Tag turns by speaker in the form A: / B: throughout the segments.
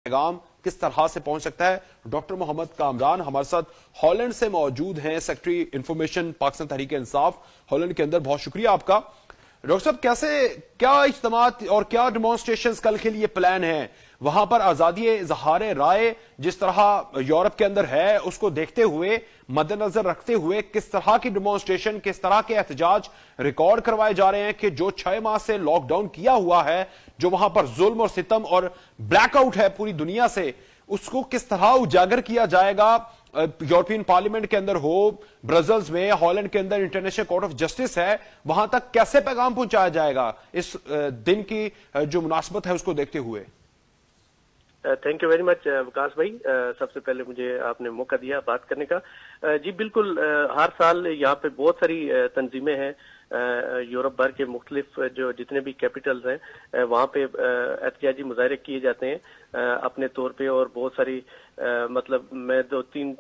A: پیغام کس طرح سے پہنچ سکتا ہے؟ ڈاکٹر محمد کامران ہمارے ساتھ ہالینڈ سے موجود ہیں، secretary information Pakistan Tehreek Insaf Holland کے اندر. بہت شکریہ آپ کا. ڈاکٹر صاحب، کیا اجتماعات اور کیا ڈیمانسٹریشنز کل کے لیے پلان ہیں وہاں پر؟ آزادی اظہار رائے جس طرح یورپ کے اندر ہے اس کو دیکھتے ہوئے، مد نظر رکھتے ہوئے کس طرح کی ڈیمانسٹریشن، کس طرح کے احتجاج ریکارڈ کروائے جا رہے ہیں کہ جو 6 ماہ سے لاک ڈاؤن کیا ہوا ہے، جو وہاں پر ظلم اور ستم اور بلیک آؤٹ ہے پوری دنیا سے، اس کو کس طرح اجاگر کیا جائے گا؟ یورپین پارلیمنٹ کے اندر ہو، برسلز میں، ہالینڈ کے اندر انٹرنیشنل کورٹ آف جسٹس ہے، وہاں تک کیسے پیغام پہنچایا جائے گا اس دن کی جو مناسبت ہے اس کو دیکھتے ہوئے؟
B: تھینک یو ویری مچ وکاس بھائی. سب سے پہلے مجھے آپ نے موقع دیا بات کرنے کا. جی بالکل، ہر سال یہاں پہ بہت ساری تنظیمیں ہیں یورپ بھر کے مختلف جو جتنے بھی کیپٹلز ہیں وہاں پہ احتجاجی مظاہرے کیے جاتے ہیں اپنے طور پہ. اور بہت ساری مطلب میں 2-3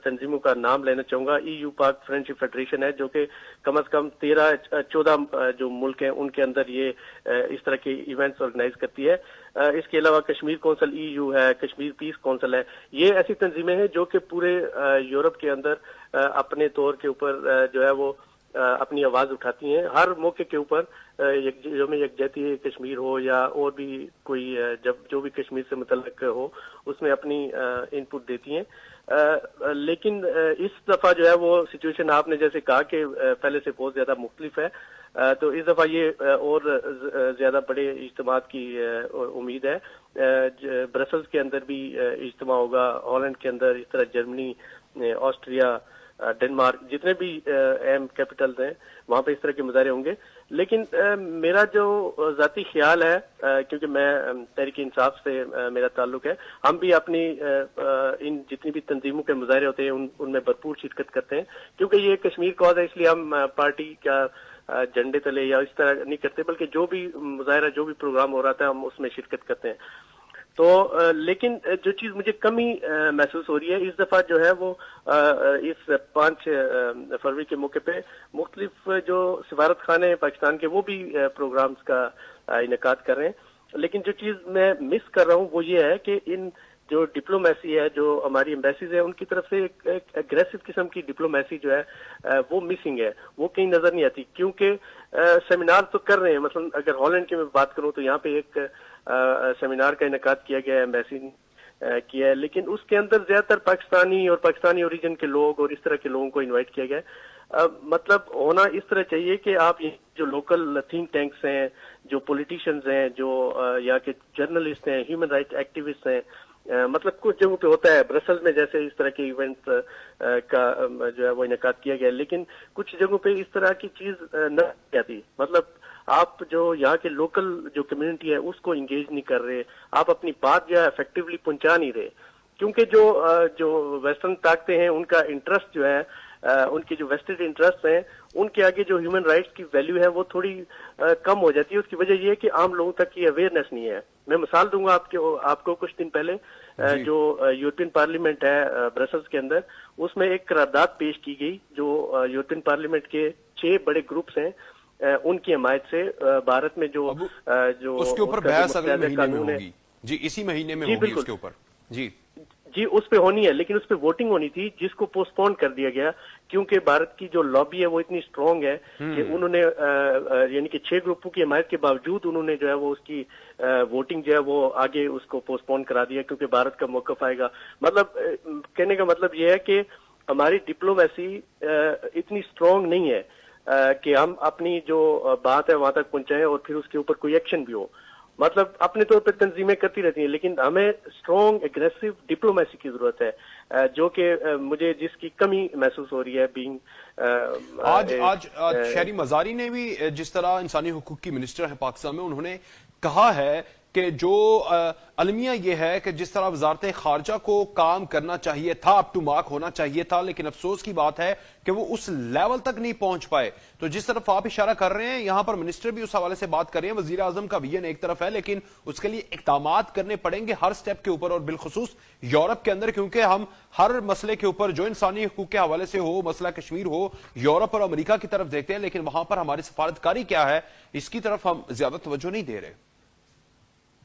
B: تنظیموں کا نام لینا چاہوں گا. EU پاک فرینڈشپ فیڈریشن ہے جو کہ کم از کم 13-14 جو ملک ہیں ان کے اندر یہ اس طرح کے ایونٹس آرگنائز کرتی ہے. اس کے علاوہ کشمیر کونسل EU ہے، کشمیر پیس کونسل ہے. یہ ایسی تنظیمیں ہیں جو کہ پورے یورپ کے اندر اپنے طور کے اوپر جو ہے وہ اپنی آواز اٹھاتی ہیں ہر موقع کے اوپر. یوم یکجہتی کشمیر ہو یا اور بھی کوئی جب جو بھی کشمیر سے متعلق ہو اس میں اپنی ان پٹ دیتی ہیں. لیکن اس دفعہ جو ہے وہ سچویشن آپ نے جیسے کہا کہ پہلے سے بہت زیادہ مختلف ہے، تو اس دفعہ یہ اور زیادہ بڑے اجتماعات کی امید ہے. برسلز کے اندر بھی اجتماع ہوگا، ہالینڈ کے اندر، اس طرح جرمنی، آسٹریا، ڈنمارک، جتنے بھی اہم کیپٹلز ہیں وہاں پہ اس طرح کے مظاہرے ہوں گے. لیکن میرا جو ذاتی خیال ہے، کیونکہ میں تحریک انصاف سے میرا تعلق ہے، ہم بھی اپنی ان جتنی بھی تنظیموں کے مظاہرے ہوتے ہیں ان میں بھرپور شرکت کرتے ہیں. کیونکہ یہ کشمیر کاز ہے، اس لیے ہم پارٹی کا جھنڈے تلے یا اس طرح نہیں کرتے، بلکہ جو بھی مظاہرہ جو بھی پروگرام ہو رہا تھا ہم اس میں شرکت کرتے ہیں. تو لیکن جو چیز مجھے کمی محسوس ہو رہی ہے اس دفعہ جو ہے وہ اس 5 فروری کے موقع پہ مختلف جو سفارت خانے ہیں پاکستان کے وہ بھی پروگرامز کا انعقاد کر رہے ہیں. لیکن جو چیز میں مس کر رہا ہوں وہ یہ ہے کہ ان جو ڈپلومیسی ہے، جو ہماری ایمبیسیز ہیں، ان کی طرف سے ایک اگریسو قسم کی ڈپلومیسی جو ہے وہ مسنگ ہے، وہ کہیں نظر نہیں آتی. کیونکہ سیمینار تو کر رہے ہیں، مثلا اگر ہالینڈ کی میں بات کروں تو یہاں پہ ایک سیمینار کا انعقاد کیا گیا ہے، ایمبیسی کیا ہے، لیکن اس کے اندر زیادہ تر پاکستانی اور پاکستانی اوریجن کے لوگ اور اس طرح کے لوگوں کو انوائٹ کیا گیا ہے. مطلب ہونا اس طرح چاہیے کہ آپ جو لوکل تھنک ٹینکس ہیں، جو پولیٹیشنز ہیں، جو یا کہ جرنلسٹ ہیں، ہیومن رائٹ ایکٹیوسٹ ہیں، مطلب کچھ جگہوں پہ ہوتا ہے برسلز میں جیسے اس طرح کے ایونٹ کا جو ہے وہ انعقاد کیا گیا، لیکن کچھ جگہوں پہ اس طرح کی چیز نہ آتی. مطلب آپ جو یہاں کے لوکل جو کمیونٹی ہے اس کو انگیج نہیں کر رہے، آپ اپنی بات جو ہے افیکٹولی پہنچا نہیں رہے. کیونکہ جو ویسٹرن طاقتیں ہیں ان کا انٹرسٹ جو ہے، ان کی جو ویسٹڈ انٹرسٹ ہیں، ان کے آگے جو ہیومن رائٹس کی ویلیو ہے وہ تھوڑی کم ہو جاتی ہے. اس کی وجہ یہ ہے کہ عام لوگوں تک کی اویئرنیس نہیں ہے. میں مثال دوں گا آپ کو کچھ دن پہلے جو یورپین پارلیمنٹ ہے برسلز کے اندر، اس میں ایک قرارداد پیش کی گئی جو یورپین پارلیمنٹ کے 6 بڑے گروپس ہیں ان کی حمایت سے بھارت میں جو
A: اس کے اوپر بحث اگلے مہینے میں ہوگی. جی اسی مہینے میں ہوگی اس کے اوپر.
B: جی اس پہ ہونی ہے، لیکن اس پہ ووٹنگ ہونی تھی جس کو پوسٹ پون کر دیا گیا کیونکہ بھارت کی جو لابی ہے وہ اتنی اسٹرانگ ہے کہ انہوں نے یعنی کہ 6 گروپوں کی حمایت کے باوجود انہوں نے جو ہے وہ اس کی ووٹنگ جو ہے وہ آگے اس کو پوسٹ پون کرا دیا کیونکہ بھارت کا موقف آئے گا. مطلب کہنے کا مطلب یہ ہے کہ ہماری ڈپلومیسی اتنی اسٹرانگ نہیں ہے کہ ہم اپنی جو بات ہے وہاں تک پہنچائیں اور پھر اس کے اوپر کوئی ایکشن بھی ہو. مطلب اپنے طور پہ تنظیمیں کرتی رہتی ہیں، لیکن ہمیں اسٹرانگ اگریسو ڈپلومیسی کی ضرورت ہے، جو کہ مجھے جس کی کمی محسوس ہو رہی ہے.
A: آج شہری مزاری نے بھی جس طرح انسانی حقوق کی منسٹر ہے پاکستان میں، انہوں نے کہا ہے کہ جو المیہ یہ ہے کہ جس طرح وزارت خارجہ کو کام کرنا چاہیے تھا، اپ ٹو مارک ہونا چاہیے تھا، لیکن افسوس کی بات ہے کہ وہ اس لیول تک نہیں پہنچ پائے. تو جس طرف آپ اشارہ کر رہے ہیں یہاں پر منسٹر بھی اس حوالے سے بات کر رہے ہیں. وزیر اعظم کا ویژن ایک طرف ہے لیکن اس کے لیے اقدامات کرنے پڑیں گے ہر سٹیپ کے اوپر، اور بالخصوص یورپ کے اندر، کیونکہ ہم ہر مسئلے کے اوپر جو انسانی حقوق کے حوالے سے ہو، مسئلہ کشمیر ہو، یورپ اور امریکہ کی طرف دیکھتے ہیں، لیکن وہاں پر ہماری سفارتکاری کیا ہے اس کی طرف ہم زیادہ توجہ نہیں دے رہے.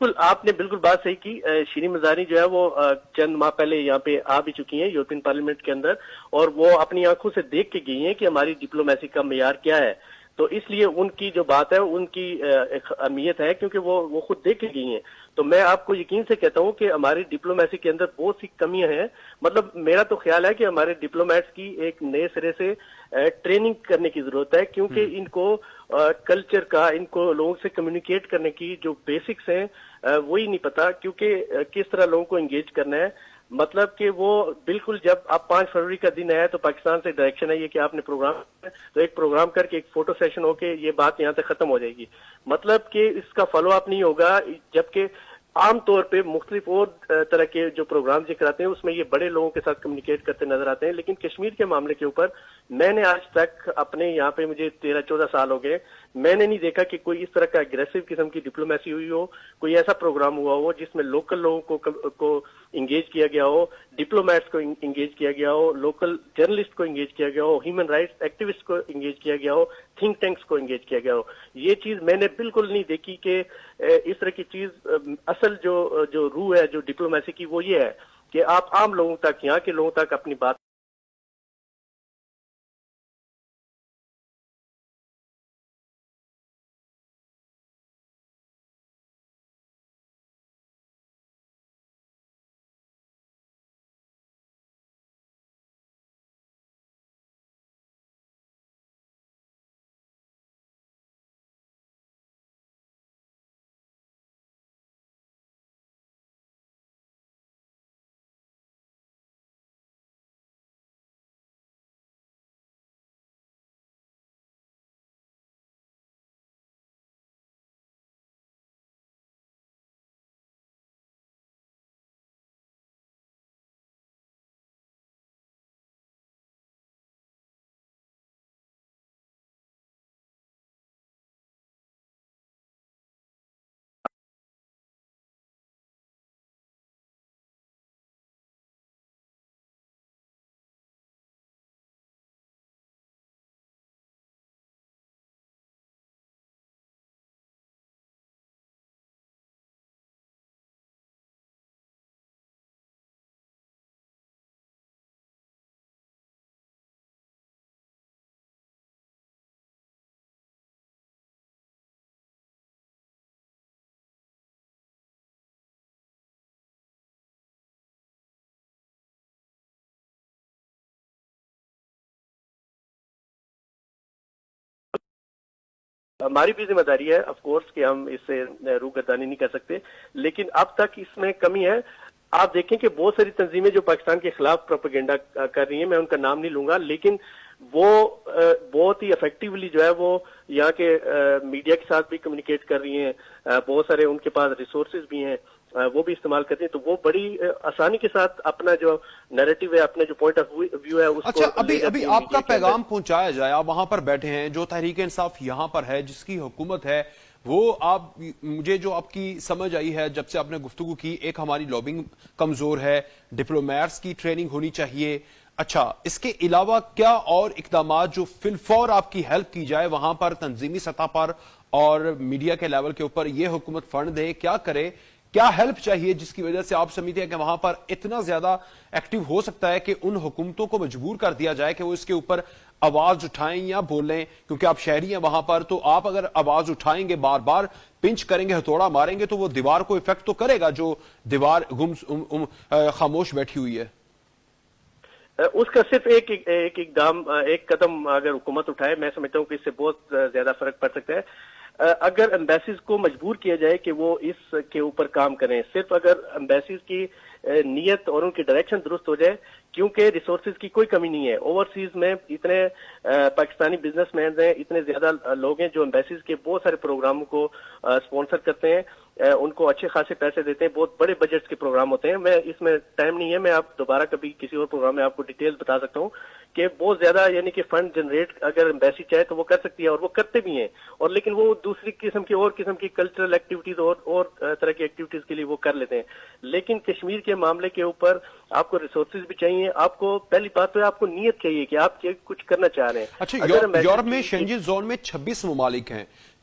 B: بالکل آپ نے بالکل بات صحیح کی. شیرین مزاری جو ہے وہ چند ماہ پہلے یہاں پہ آ بھی چکی ہیں یورپین پارلیمنٹ کے اندر, اور وہ اپنی آنکھوں سے دیکھ کے گئی ہیں کہ ہماری ڈپلومیسی کا معیار کیا ہے. تو اس لیے ان کی جو بات ہے ان کی ایک اہمیت ہے, کیونکہ وہ خود دیکھ کے گئی ہیں. تو میں آپ کو یقین سے کہتا ہوں کہ ہماری ڈپلومیسی کے اندر بہت سی کمیاں ہیں. مطلب میرا تو خیال ہے کہ ہمارے ڈپلومیٹس کی ایک نئے سرے سے ٹریننگ کرنے کی ضرورت ہے, کیونکہ ان کو کلچر کا, ان کو لوگوں سے کمیونیکیٹ کرنے کی جو بیسکس ہیں وہی نہیں پتا, کیونکہ کس طرح لوگوں کو انگیج کرنا ہے. مطلب کہ وہ بالکل جب آپ 5 فروری کا دن آیا تو پاکستان سے ڈائریکشن ہے یہ کہ آپ نے پروگرام, تو ایک پروگرام کر کے ایک فوٹو سیشن ہو کے یہ بات یہاں سے ختم ہو جائے گی. مطلب کہ اس کا فالو اپ نہیں ہوگا, جبکہ عام طور پہ مختلف اور طرح کے جو پروگرام یہ کراتے ہیں اس میں یہ بڑے لوگوں کے ساتھ کمیونیکیٹ کرتے نظر آتے ہیں. لیکن کشمیر کے معاملے کے اوپر میں نے آج تک اپنے یہاں پہ, مجھے 13-14 سال ہو گئے, میں نے نہیں دیکھا کہ کوئی اس طرح کا اگریسو قسم کی ڈپلومیسی ہوئی ہو, کوئی ایسا پروگرام ہوا ہو جس میں لوکل لوگوں کو انگیج کیا گیا ہو, ڈپلومیٹس کو انگیج کیا گیا ہو, لوکل جرنلسٹ کو انگیج کیا گیا ہو, ہیومن رائٹس ایکٹیوسٹ کو انگیج کیا گیا ہو, تھنک ٹینکس کو انگیج کیا گیا ہو. یہ چیز میں نے بالکل نہیں دیکھی کہ اس طرح کی چیز. اصل جو روح ہے جو ڈپلومیسی کی وہ یہ ہے کہ آپ عام لوگوں تک, یہاں کے لوگوں تک اپنی بات ہماری بھی ذمہ داری ہے آف کورس کہ ہم اس سے روگردانی نہیں کر سکتے, لیکن اب تک اس میں کمی ہے. آپ دیکھیں کہ بہت ساری تنظیمیں جو پاکستان کے خلاف پروپیگنڈا کر رہی ہیں, میں ان کا نام نہیں لوں گا, لیکن وہ بہت ہی افیکٹولی جو ہے وہ یہاں کے میڈیا کے ساتھ بھی کمیونیکیٹ کر رہی ہیں, بہت سارے ان کے پاس ریسورسز بھی ہیں, وہ بھی استعمال کرتے ہیں. تو وہ بڑی آسانی کے ساتھ اپنا جو نیریٹو ہے, اپنا جو پوائنٹ آف ویو ہے اس
A: اچھا,
B: کو
A: ابھی آپ کا پیغام پہنچایا جائے. آپ وہاں پر بیٹھے ہیں, جو تحریک انصاف یہاں پر ہے, جس کی حکومت ہے, وہ آپ, مجھے جو آپ کی سمجھ آئی ہے جب سے آپ نے گفتگو کی, ایک ہماری لابنگ کمزور ہے, ڈپلومیٹس کی ٹریننگ ہونی چاہیے. اچھا, اس کے علاوہ کیا اور اقدامات جو فی الفور آپ کی ہیلپ کی جائے وہاں پر تنظیمی سطح پر اور میڈیا کے لیول کے اوپر, یہ حکومت فنڈ دے, کیا کرے, کیا ہیلپ چاہیے جس کی وجہ سے آپ سمجھتے ہیں کہ وہاں پر اتنا زیادہ ایکٹیو ہو سکتا ہے کہ ان حکومتوں کو مجبور کر دیا جائے کہ وہ اس کے اوپر آواز اٹھائیں یا بولیں, کیونکہ آپ شہری ہیں وہاں پر, تو آپ اگر آواز اٹھائیں گے, بار بار پنچ کریں گے, ہتھوڑا ماریں گے, تو وہ دیوار کو افیکٹ تو کرے گا جو دیوار خاموش بیٹھی ہوئی ہے.
B: اس کا صرف ایک اقدام, ایک قدم اگر حکومت اٹھائے, میں سمجھتا ہوں کہ اس سے بہت زیادہ فرق پڑ سکتا ہے. اگر امبیسیز کو مجبور کیا جائے کہ وہ اس کے اوپر کام کریں, صرف اگر امبیسیز کی نیت اور ان کی ڈائریکشن درست ہو جائے, کیونکہ ریسورسز کی کوئی کمی نہیں ہے. اوورسیز میں اتنے پاکستانی بزنس مینز ہیں, اتنے زیادہ لوگ ہیں جو امبیسیز کے بہت سارے پروگراموں کو اسپانسر کرتے ہیں, ان کو اچھے خاصے پیسے دیتے ہیں, بہت بڑے بجٹس کے پروگرام ہوتے ہیں. میں اس میں ٹائم نہیں ہے, میں آپ دوبارہ کبھی کسی اور پروگرام میں آپ کو ڈیٹیل بتا سکتا ہوں کہ بہت زیادہ, یعنی کہ فنڈ جنریٹ اگر امبیسی چاہے تو وہ کر سکتی ہے, اور وہ کرتے بھی ہیں. اور لیکن وہ دوسری قسم کی کلچرل ایکٹیویٹیز اور طرح کی ایکٹیویٹیز کے لیے وہ کر لیتے ہیں. لیکن کشمیر کے معاملے کے اوپر آپ کو ریسورسز بھی چاہیے, آپ کو پہلی بات تو آپ کو نیت چاہیے کہ آپ کچھ کرنا چاہ رہے ہیں.
A: اچھا, یورپ میں شنجن زون میں 26 ممالک ہیں,